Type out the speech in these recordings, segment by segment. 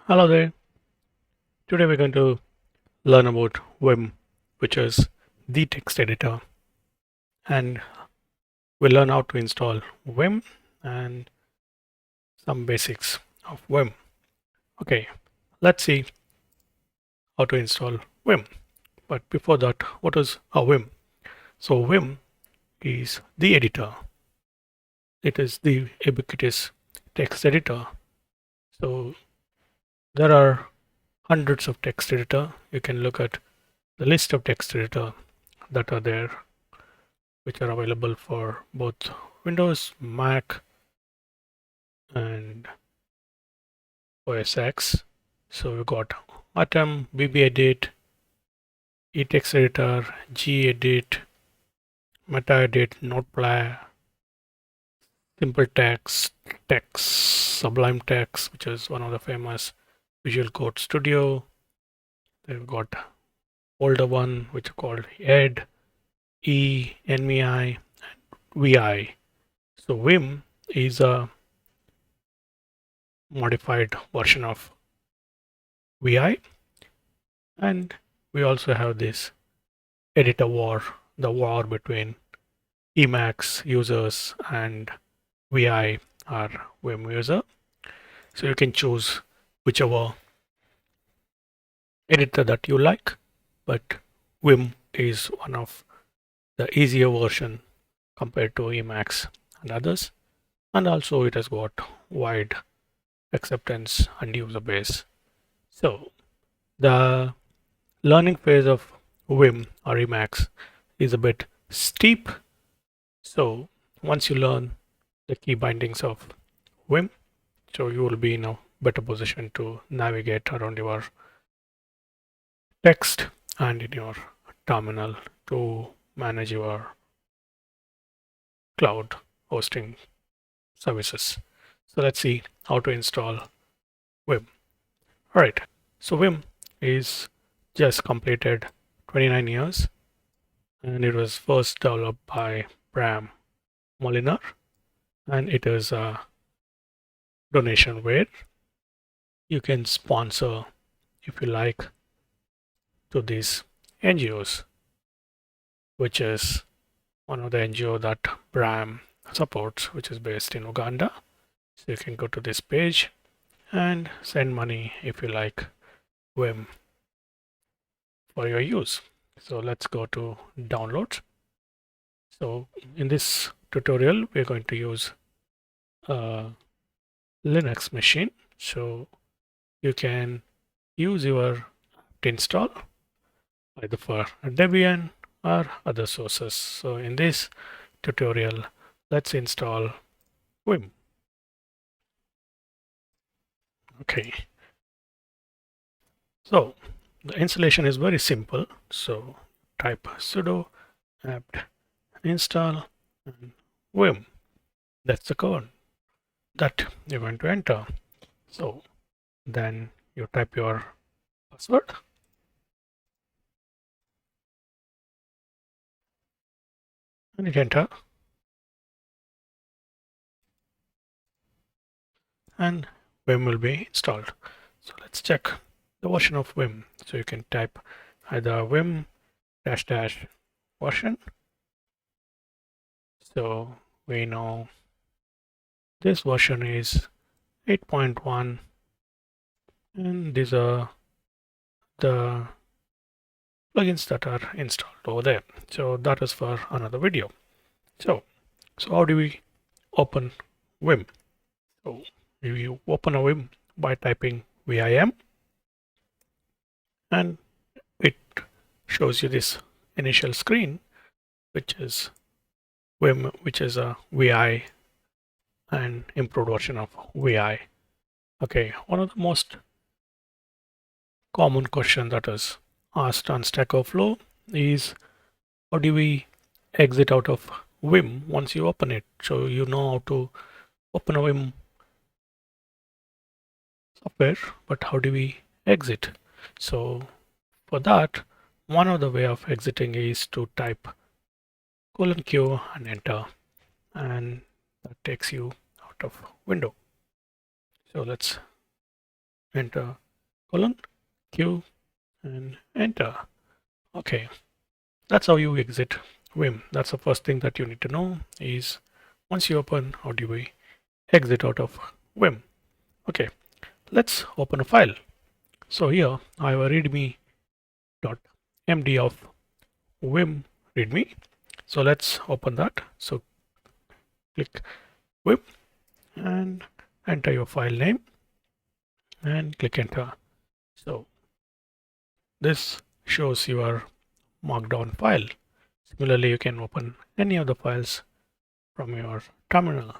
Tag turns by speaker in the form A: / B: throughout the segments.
A: Hello there. Today we're going to learn about Vim, which is the text editor, and we'll learn how to install Vim and some basics of Vim. Okay, let's see how to install Vim. But before that, what is a Vim? So Vim is the editor. It is the ubiquitous text editor. So there are hundreds of text editor. You can look at the list of text editor that are there, which are available for both Windows, Mac, and OS X. So we got Atom, BBEdit, eText Editor, gedit, MetaEdit, Notepad, Simple Text, Text, Sublime Text, which is one of the famous Visual Code Studio. Then we've got older one, which are called Ed, E, NVI, VI. So Vim is a modified version of VI, and we also have this editor war, the war between Emacs users and VI or Vim user. So you can choose whichever editor that you like, but Vim is one of the easier version compared to Emacs and others, and also it has got wide acceptance and user base. So the learning phase of Vim or Emacs is a bit steep. So once you learn the key bindings of Vim, so you will be in a better position to navigate around your text and in your terminal to manage your cloud hosting services. So let's see how to install Vim. All right. So Vim is just completed 29 years, and it was first developed by Bram Moliner, and it is a donation where you can sponsor if you like to these NGOs, which is one of the NGO that Bram supports, which is based in Uganda. So you can go to this page and send money if you like Vim for your use. So let's go to downloads. So in this tutorial, we're going to use a Linux machine. So you can use your install either for Debian or other sources. So in this tutorial, let's install Vim. Okay. So the installation is very simple. So type sudo apt install and Vim. That's the code that you're going to enter. So then you type your password and hit enter, and Vim will be installed. So let's check the version of Vim. So you can type either Vim dash dash version. So we know this version is 8.1, and these are the plugins that are installed over there. So that is for another video. So how do we open Vim? So you open a Vim by typing vim, and it shows you this initial screen, which is Vim, which is a VI and improved version of VI. Okay, one of the most common question that is asked on Stack Overflow is how do we exit out of Vim once you open it? So you know how to open a Vim software, but how do we exit? So for that, one of the way of exiting is to type :Q and enter, and that takes you out of window. So let's enter colon Q and enter. Okay, that's how you exit Vim. That's the first thing that you need to know is once you open, how do we exit out of Vim? Okay, let's open a file. So here I have a readme.md of Vim readme. So let's open that. So click Vim and enter your file name and click enter. So this shows your markdown file. Similarly, you can open any of the files from your terminal.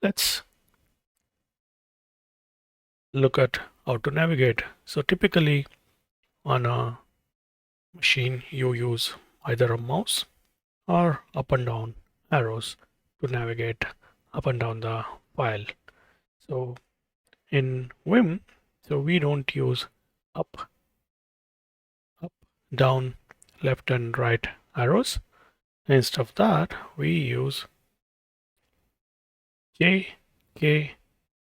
A: Let's look at how to navigate. So typically on a machine, you use either a mouse or up and down arrows to navigate up and down the file. So in Vim, so we don't use up, down, left and right arrows. Instead of that, we use J, K,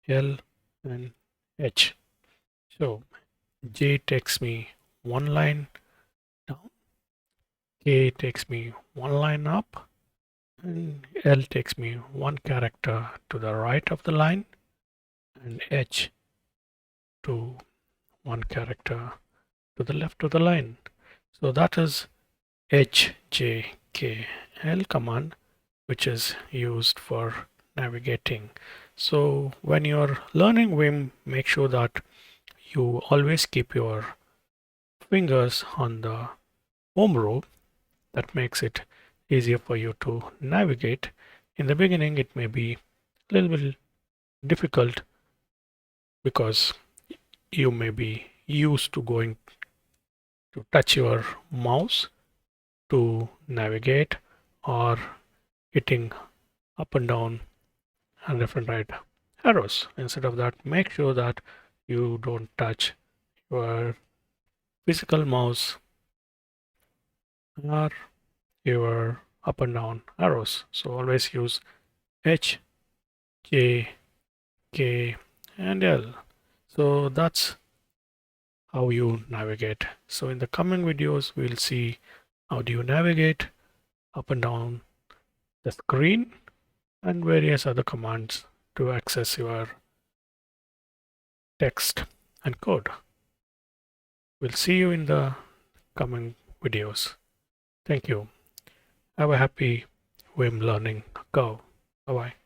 A: L and H. So J takes me one line down, K takes me one line up, and L takes me one character to the right of the line, and H to one character to the left of the line. So that is HJKL command, which is used for navigating. So when you're learning Vim, make sure that you always keep your fingers on the home row. That makes it easier for you to navigate. In the beginning, it may be a little bit difficult because you may be used to going to touch your mouse to navigate or hitting up and down and left and right arrows. Instead of that, make sure that you don't touch your physical mouse or your up and down arrows. So always use H, J, K and L. So that's how you navigate. So in the coming videos, we'll see how do you navigate up and down the screen and various other commands to access your text and code. We'll see you in the coming videos. Thank you. Have a happy Vim learning. Go. Bye-bye.